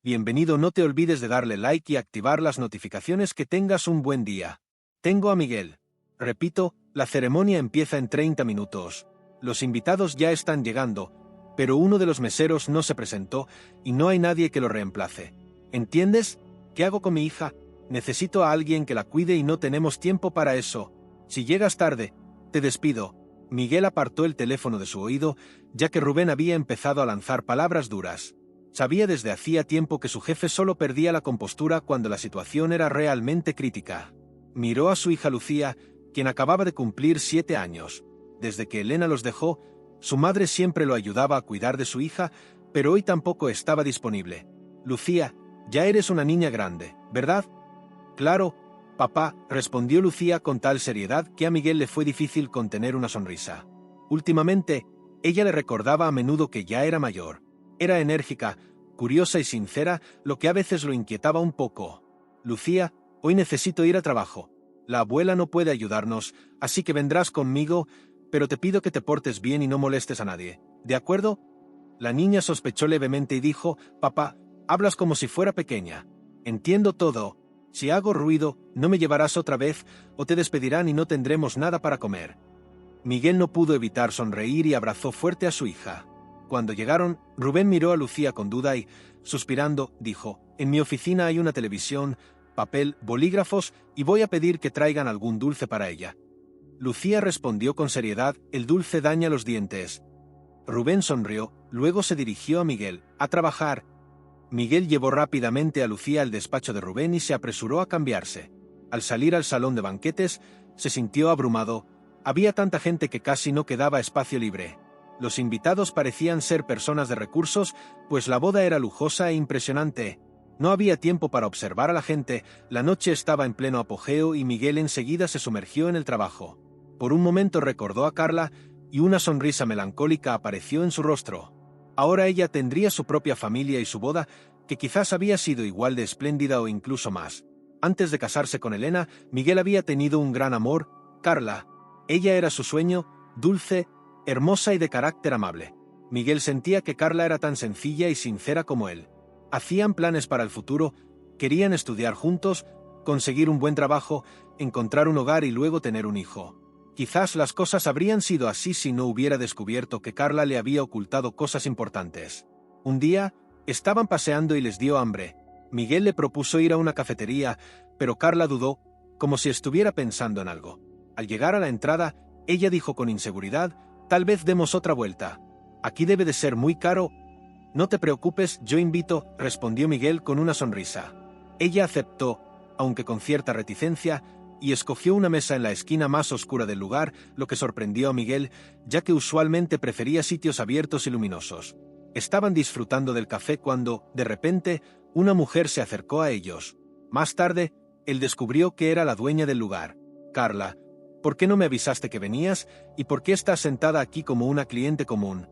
Bienvenido, no te olvides de darle like y activar las notificaciones. Que tengas un buen día. Tengo a Miguel. Repito, la ceremonia empieza en 30 minutos. Los invitados ya están llegando, pero uno de los meseros no se presentó y no hay nadie que lo reemplace. ¿Entiendes? ¿Qué hago con mi hija? Necesito a alguien que la cuide y no tenemos tiempo para eso. Si llegas tarde, te despido. Miguel apartó el teléfono de su oído, ya que Rubén había empezado a lanzar palabras duras. Sabía desde hacía tiempo que su jefe solo perdía la compostura cuando la situación era realmente crítica. Miró a su hija Lucía, quien acababa de cumplir 7 años. Desde que Elena los dejó, su madre siempre lo ayudaba a cuidar de su hija, pero hoy tampoco estaba disponible. Lucía, ya eres una niña grande, ¿verdad? Claro, papá, respondió Lucía con tal seriedad que a Miguel le fue difícil contener una sonrisa. Últimamente, ella le recordaba a menudo que ya era mayor. Era enérgica, curiosa y sincera, lo que a veces lo inquietaba un poco. Lucía, hoy necesito ir a trabajo. La abuela no puede ayudarnos, así que vendrás conmigo, pero te pido que te portes bien y no molestes a nadie. ¿De acuerdo? La niña sospechó levemente y dijo, papá, hablas como si fuera pequeña. Entiendo todo. Si hago ruido, no me llevarás otra vez, o te despedirán y no tendremos nada para comer. Miguel no pudo evitar sonreír y abrazó fuerte a su hija. Cuando llegaron, Rubén miró a Lucía con duda y, suspirando, dijo, en mi oficina hay una televisión, papel, bolígrafos y voy a pedir que traigan algún dulce para ella. Lucía respondió con seriedad, el dulce daña los dientes. Rubén sonrió, luego se dirigió a Miguel, a trabajar. Miguel llevó rápidamente a Lucía al despacho de Rubén y se apresuró a cambiarse. Al salir al salón de banquetes, se sintió abrumado. Había tanta gente que casi no quedaba espacio libre. Los invitados parecían ser personas de recursos, pues la boda era lujosa e impresionante. No había tiempo para observar a la gente, la noche estaba en pleno apogeo y Miguel enseguida se sumergió en el trabajo. Por un momento recordó a Carla y una sonrisa melancólica apareció en su rostro. Ahora ella tendría su propia familia y su boda, que quizás había sido igual de espléndida o incluso más. Antes de casarse con Elena, Miguel había tenido un gran amor, Carla. Ella era su sueño, dulce, hermosa y de carácter amable. Miguel sentía que Carla era tan sencilla y sincera como él. Hacían planes para el futuro, querían estudiar juntos, conseguir un buen trabajo, encontrar un hogar y luego tener un hijo. Quizás las cosas habrían sido así si no hubiera descubierto que Carla le había ocultado cosas importantes. Un día, estaban paseando y les dio hambre. Miguel le propuso ir a una cafetería, pero Carla dudó, como si estuviera pensando en algo. Al llegar a la entrada, ella dijo con inseguridad, tal vez demos otra vuelta. Aquí debe de ser muy caro. No te preocupes, yo invito, respondió Miguel con una sonrisa. Ella aceptó, aunque con cierta reticencia, y escogió una mesa en la esquina más oscura del lugar, lo que sorprendió a Miguel, ya que usualmente prefería sitios abiertos y luminosos. Estaban disfrutando del café cuando, de repente, una mujer se acercó a ellos. Más tarde, él descubrió que era la dueña del lugar. Carla, ¿por qué no me avisaste que venías? ¿Y por qué estás sentada aquí como una cliente común?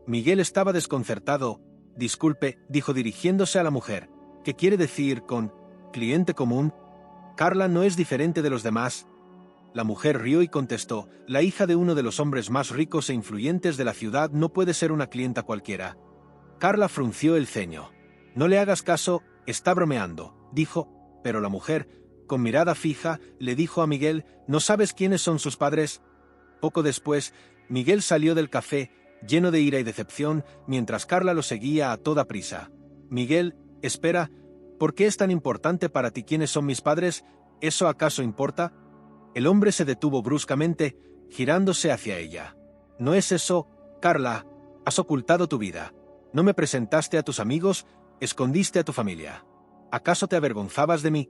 Miguel estaba desconcertado. Disculpe, dijo dirigiéndose a la mujer. ¿Qué quiere decir con cliente común? Carla no es diferente de los demás. La mujer rió y contestó, la hija de uno de los hombres más ricos e influyentes de la ciudad no puede ser una clienta cualquiera. Carla frunció el ceño. No le hagas caso, está bromeando, dijo, pero la mujer, con mirada fija, le dijo a Miguel, ¿no sabes quiénes son sus padres? Poco después, Miguel salió del café, lleno de ira y decepción, mientras Carla lo seguía a toda prisa. Miguel, espera, ¿por qué es tan importante para ti quiénes son mis padres? ¿Eso acaso importa? El hombre se detuvo bruscamente, girándose hacia ella. No es eso, Carla, has ocultado tu vida. No me presentaste a tus amigos, escondiste a tu familia. ¿Acaso te avergonzabas de mí?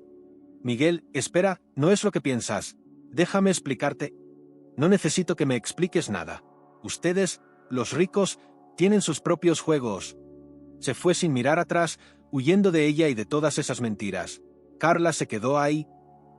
Miguel, espera, no es lo que piensas. Déjame explicarte. No necesito que me expliques nada. Ustedes, los ricos, tienen sus propios juegos. Se fue sin mirar atrás, huyendo de ella y de todas esas mentiras. Carla se quedó ahí,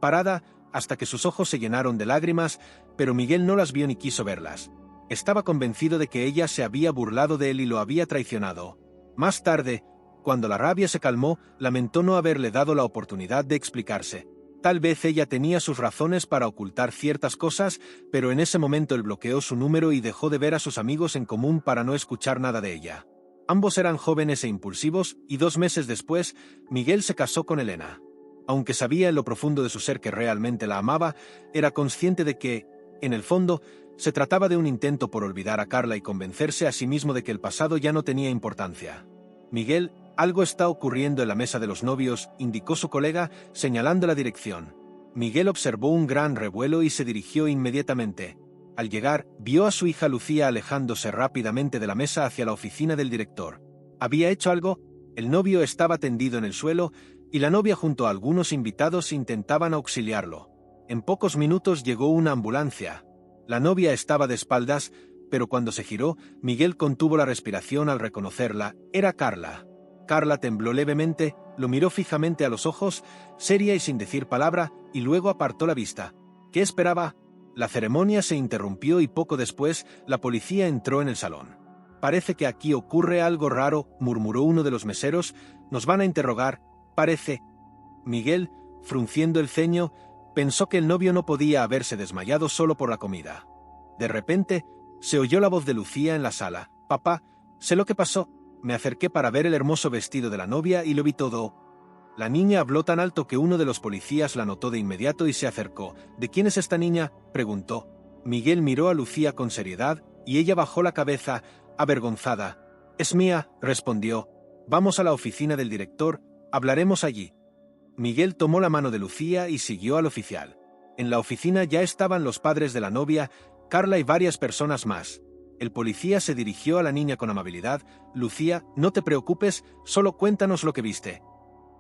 parada, hasta que sus ojos se llenaron de lágrimas, pero Miguel no las vio ni quiso verlas. Estaba convencido de que ella se había burlado de él y lo había traicionado. Más tarde, cuando la rabia se calmó, lamentó no haberle dado la oportunidad de explicarse. Tal vez ella tenía sus razones para ocultar ciertas cosas, pero en ese momento él bloqueó su número y dejó de ver a sus amigos en común para no escuchar nada de ella. Ambos eran jóvenes e impulsivos, y 2 meses después, Miguel se casó con Elena. Aunque sabía en lo profundo de su ser que realmente la amaba, era consciente de que, en el fondo, se trataba de un intento por olvidar a Carla y convencerse a sí mismo de que el pasado ya no tenía importancia. Miguel, algo está ocurriendo en la mesa de los novios, indicó su colega, señalando la dirección. Miguel observó un gran revuelo y se dirigió inmediatamente. Al llegar, vio a su hija Lucía alejándose rápidamente de la mesa hacia la oficina del director. ¿Había hecho algo? El novio estaba tendido en el suelo, y la novia junto a algunos invitados intentaban auxiliarlo. En pocos minutos llegó una ambulancia. La novia estaba de espaldas, pero cuando se giró, Miguel contuvo la respiración al reconocerla. Era Carla. Carla tembló levemente, lo miró fijamente a los ojos, seria y sin decir palabra, y luego apartó la vista. ¿Qué esperaba? La ceremonia se interrumpió y poco después, la policía entró en el salón. «Parece que aquí ocurre algo raro», murmuró uno de los meseros. «Nos van a interrogar, parece». Miguel, frunciendo el ceño, pensó que el novio no podía haberse desmayado solo por la comida. De repente, se oyó la voz de Lucía en la sala. «Papá, sé lo que pasó. Me acerqué para ver el hermoso vestido de la novia y lo vi todo». La niña habló tan alto que uno de los policías la notó de inmediato y se acercó. «¿De quién es esta niña?», preguntó. Miguel miró a Lucía con seriedad, y ella bajó la cabeza, avergonzada. «Es mía», respondió. «Vamos a la oficina del director, hablaremos allí». Miguel tomó la mano de Lucía y siguió al oficial. En la oficina ya estaban los padres de la novia, Carla y varias personas más. El policía se dirigió a la niña con amabilidad. «Lucía, no te preocupes, solo cuéntanos lo que viste».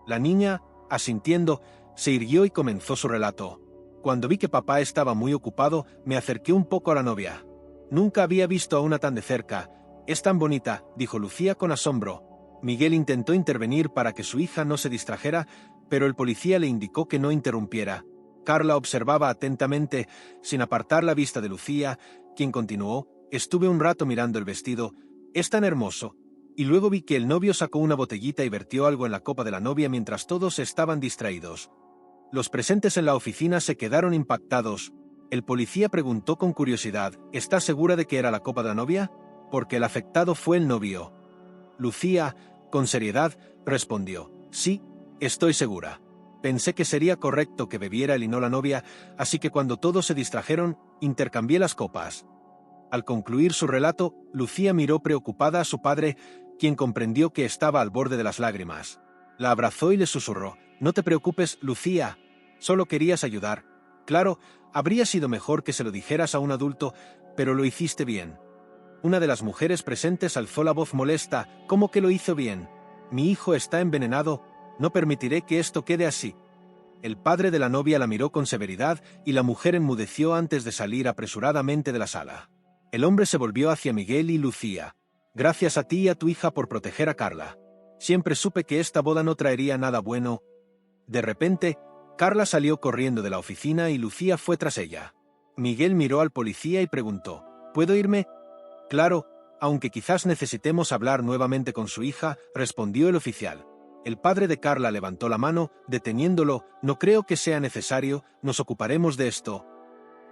La niña, asintiendo, se irguió y comenzó su relato. «Cuando vi que papá estaba muy ocupado, me acerqué un poco a la novia. Nunca había visto a una tan de cerca. Es tan bonita», dijo Lucía con asombro. Miguel intentó intervenir para que su hija no se distrajera, pero el policía le indicó que no interrumpiera. Carla observaba atentamente, sin apartar la vista de Lucía, quien continuó: «Estuve un rato mirando el vestido. Es tan hermoso». Y luego vi que el novio sacó una botellita y vertió algo en la copa de la novia mientras todos estaban distraídos. Los presentes en la oficina se quedaron impactados. El policía preguntó con curiosidad: «¿Estás segura de que era la copa de la novia?», porque el afectado fue el novio. Lucía, con seriedad, respondió: «Sí, estoy segura. Pensé que sería correcto que bebiera él y no la novia, así que cuando todos se distrajeron, intercambié las copas». Al concluir su relato, Lucía miró preocupada a su padre, quien comprendió que estaba al borde de las lágrimas. La abrazó y le susurró: «No te preocupes, Lucía. Solo querías ayudar. Claro, habría sido mejor que se lo dijeras a un adulto, pero lo hiciste bien». Una de las mujeres presentes alzó la voz molesta: «¿Cómo que lo hizo bien? Mi hijo está envenenado. No permitiré que esto quede así». El padre de la novia la miró con severidad y la mujer enmudeció antes de salir apresuradamente de la sala. El hombre se volvió hacia Miguel y Lucía. «Gracias a ti y a tu hija por proteger a Carla. Siempre supe que esta boda no traería nada bueno». De repente, Carla salió corriendo de la oficina y Lucía fue tras ella. Miguel miró al policía y preguntó: «¿Puedo irme?». «Claro, aunque quizás necesitemos hablar nuevamente con su hija», respondió el oficial. El padre de Carla levantó la mano, deteniéndolo: «No creo que sea necesario, nos ocuparemos de esto».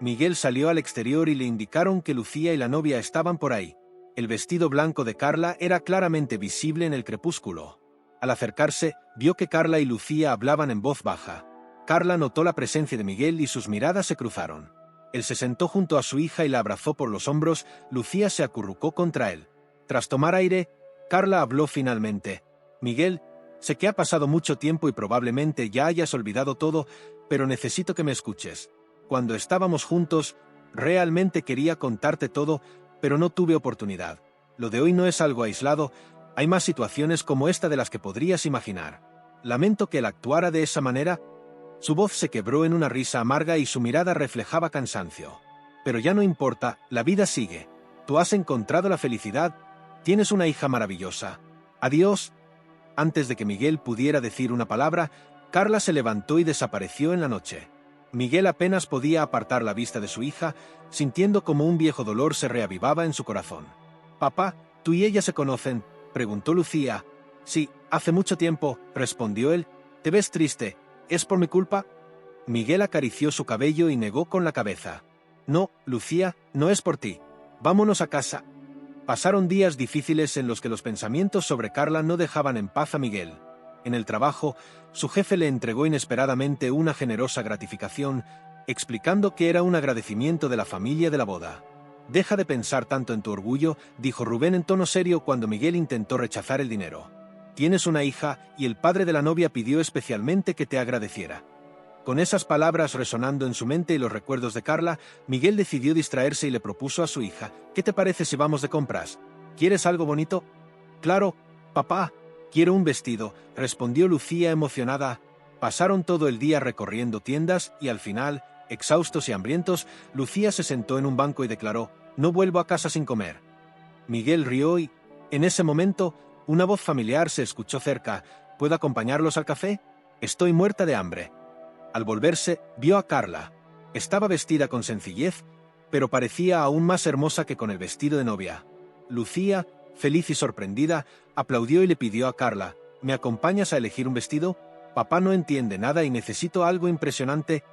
Miguel salió al exterior y le indicaron que Lucía y la novia estaban por ahí. El vestido blanco de Carla era claramente visible en el crepúsculo. Al acercarse, vio que Carla y Lucía hablaban en voz baja. Carla notó la presencia de Miguel y sus miradas se cruzaron. Él se sentó junto a su hija y la abrazó por los hombros. Lucía se acurrucó contra él. Tras tomar aire, Carla habló finalmente: «Miguel, sé que ha pasado mucho tiempo y probablemente ya hayas olvidado todo, pero necesito que me escuches. Cuando estábamos juntos, realmente quería contarte todo, pero no tuve oportunidad. Lo de hoy no es algo aislado, hay más situaciones como esta de las que podrías imaginar. Lamento que él actuara de esa manera». Su voz se quebró en una risa amarga y su mirada reflejaba cansancio. «Pero ya no importa, la vida sigue. Tú has encontrado la felicidad, tienes una hija maravillosa. Adiós». Antes de que Miguel pudiera decir una palabra, Carla se levantó y desapareció en la noche. Miguel apenas podía apartar la vista de su hija, sintiendo como un viejo dolor se reavivaba en su corazón. «Papá, ¿tú y ella se conocen?», preguntó Lucía. «Sí, hace mucho tiempo», respondió él. «Te ves triste. ¿Es por mi culpa?». Miguel acarició su cabello y negó con la cabeza. «No, Lucía, no es por ti. Vámonos a casa». Pasaron días difíciles en los que los pensamientos sobre Carla no dejaban en paz a Miguel. En el trabajo, su jefe le entregó inesperadamente una generosa gratificación, explicando que era un agradecimiento de la familia de la boda. «Deja de pensar tanto en tu orgullo», dijo Rubén en tono serio cuando Miguel intentó rechazar el dinero. «Tienes una hija y el padre de la novia pidió especialmente que te agradeciera». Con esas palabras resonando en su mente y los recuerdos de Carla, Miguel decidió distraerse y le propuso a su hija: «¿Qué te parece si vamos de compras? ¿Quieres algo bonito?» «Claro, papá, quiero un vestido», respondió Lucía emocionada. Pasaron todo el día recorriendo tiendas y al final, exhaustos y hambrientos, Lucía se sentó en un banco y declaró: «No vuelvo a casa sin comer». Miguel rió y, en ese momento, una voz familiar se escuchó cerca: «¿Puedo acompañarlos al café? Estoy muerta de hambre». Al volverse, vio a Carla. Estaba vestida con sencillez, pero parecía aún más hermosa que con el vestido de novia. Lucía, feliz y sorprendida, aplaudió y le pidió a Carla: «¿Me acompañas a elegir un vestido? Papá no entiende nada y necesito algo impresionante».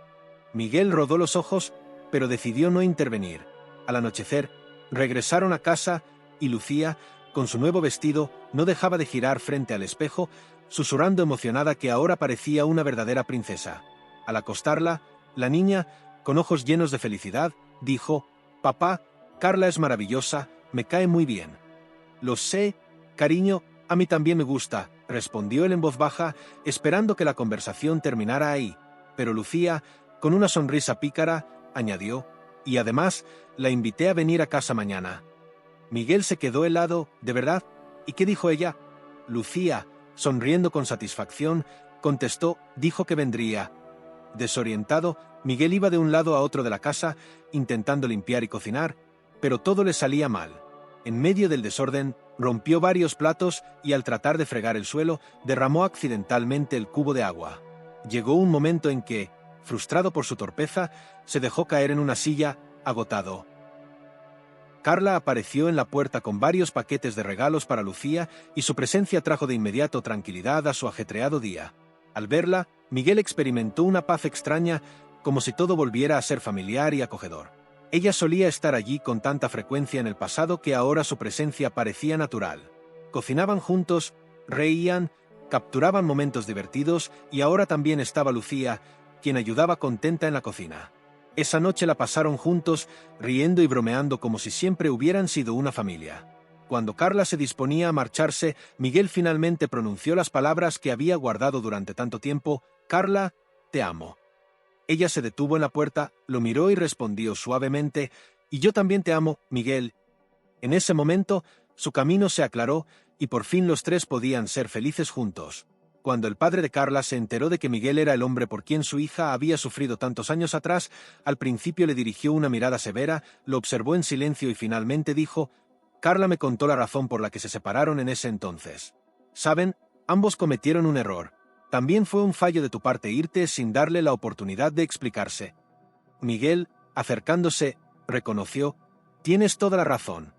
Miguel rodó los ojos, pero decidió no intervenir. Al anochecer, regresaron a casa y Lucía, con su nuevo vestido, no dejaba de girar frente al espejo, susurrando emocionada que ahora parecía una verdadera princesa. Al acostarla, la niña, con ojos llenos de felicidad, dijo: «Papá, Carla es maravillosa, me cae muy bien». «Lo sé, cariño, a mí también me gusta», respondió él en voz baja, esperando que la conversación terminara ahí. Pero Lucía, con una sonrisa pícara, añadió: «Y además, la invité a venir a casa mañana». Miguel se quedó helado. «¿De verdad? ¿Y qué dijo ella?» Lucía, sonriendo con satisfacción, contestó: «Dijo que vendría». Desorientado, Miguel iba de un lado a otro de la casa, intentando limpiar y cocinar, pero todo le salía mal. En medio del desorden, rompió varios platos y al tratar de fregar el suelo, derramó accidentalmente el cubo de agua. Llegó un momento en que, frustrado por su torpeza, se dejó caer en una silla, agotado. Carla apareció en la puerta con varios paquetes de regalos para Lucía y su presencia trajo de inmediato tranquilidad a su ajetreado día. Al verla, Miguel experimentó una paz extraña, como si todo volviera a ser familiar y acogedor. Ella solía estar allí con tanta frecuencia en el pasado que ahora su presencia parecía natural. Cocinaban juntos, reían, capturaban momentos divertidos y ahora también estaba Lucía, quien ayudaba contenta en la cocina. Esa noche la pasaron juntos, riendo y bromeando como si siempre hubieran sido una familia. Cuando Carla se disponía a marcharse, Miguel finalmente pronunció las palabras que había guardado durante tanto tiempo: «Carla, te amo». Ella se detuvo en la puerta, lo miró y respondió suavemente: «Y yo también te amo, Miguel». En ese momento, su camino se aclaró y por fin los tres podían ser felices juntos. Cuando el padre de Carla se enteró de que Miguel era el hombre por quien su hija había sufrido tantos años atrás, al principio le dirigió una mirada severa, lo observó en silencio y finalmente dijo: «Carla me contó la razón por la que se separaron en ese entonces. Saben, ambos cometieron un error. También fue un fallo de tu parte irte sin darle la oportunidad de explicarse». Miguel, acercándose, reconoció: «Tienes toda la razón».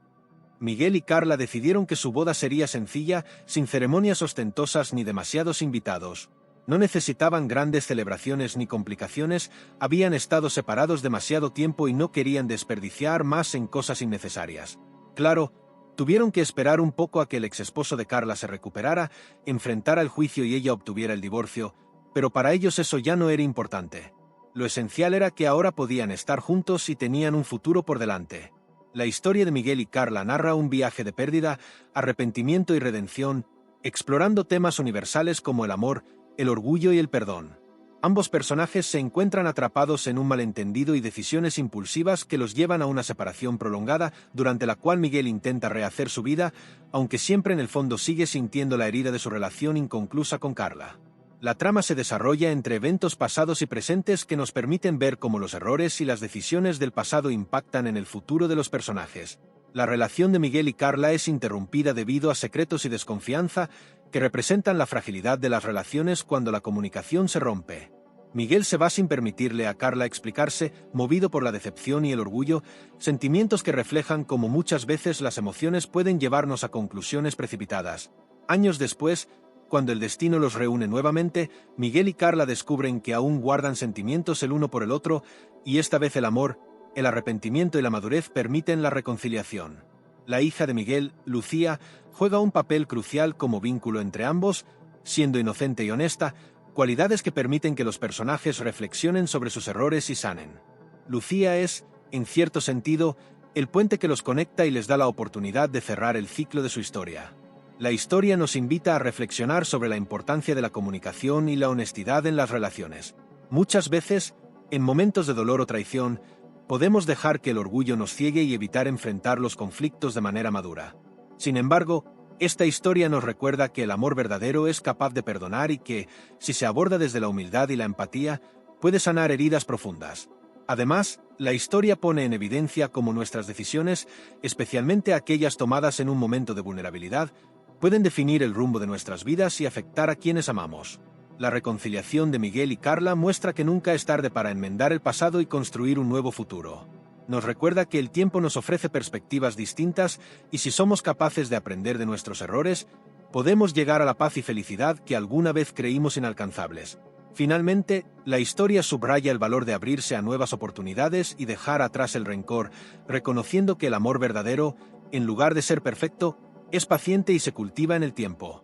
Miguel y Carla decidieron que su boda sería sencilla, sin ceremonias ostentosas ni demasiados invitados. No necesitaban grandes celebraciones ni complicaciones, habían estado separados demasiado tiempo y no querían desperdiciar más en cosas innecesarias. Claro, tuvieron que esperar un poco a que el exesposo de Carla se recuperara, enfrentara el juicio y ella obtuviera el divorcio, pero para ellos eso ya no era importante. Lo esencial era que ahora podían estar juntos y tenían un futuro por delante. La historia de Miguel y Carla narra un viaje de pérdida, arrepentimiento y redención, explorando temas universales como el amor, el orgullo y el perdón. Ambos personajes se encuentran atrapados en un malentendido y decisiones impulsivas que los llevan a una separación prolongada, durante la cual Miguel intenta rehacer su vida, aunque siempre en el fondo sigue sintiendo la herida de su relación inconclusa con Carla. La trama se desarrolla entre eventos pasados y presentes que nos permiten ver cómo los errores y las decisiones del pasado impactan en el futuro de los personajes. La relación de Miguel y Carla es interrumpida debido a secretos y desconfianza que representan la fragilidad de las relaciones cuando la comunicación se rompe. Miguel se va sin permitirle a Carla explicarse, movido por la decepción y el orgullo, sentimientos que reflejan cómo muchas veces las emociones pueden llevarnos a conclusiones precipitadas. Años después, cuando el destino los reúne nuevamente, Miguel y Carla descubren que aún guardan sentimientos el uno por el otro, y esta vez el amor, el arrepentimiento y la madurez permiten la reconciliación. La hija de Miguel, Lucía, juega un papel crucial como vínculo entre ambos, siendo inocente y honesta, cualidades que permiten que los personajes reflexionen sobre sus errores y sanen. Lucía es, en cierto sentido, el puente que los conecta y les da la oportunidad de cerrar el ciclo de su historia. La historia nos invita a reflexionar sobre la importancia de la comunicación y la honestidad en las relaciones. Muchas veces, en momentos de dolor o traición, podemos dejar que el orgullo nos ciegue y evitar enfrentar los conflictos de manera madura. Sin embargo, esta historia nos recuerda que el amor verdadero es capaz de perdonar y que, si se aborda desde la humildad y la empatía, puede sanar heridas profundas. Además, la historia pone en evidencia cómo nuestras decisiones, especialmente aquellas tomadas en un momento de vulnerabilidad, pueden definir el rumbo de nuestras vidas y afectar a quienes amamos. La reconciliación de Miguel y Carla muestra que nunca es tarde para enmendar el pasado y construir un nuevo futuro. Nos recuerda que el tiempo nos ofrece perspectivas distintas y si somos capaces de aprender de nuestros errores, podemos llegar a la paz y felicidad que alguna vez creímos inalcanzables. Finalmente, la historia subraya el valor de abrirse a nuevas oportunidades y dejar atrás el rencor, reconociendo que el amor verdadero, en lugar de ser perfecto, es paciente y se cultiva en el tiempo.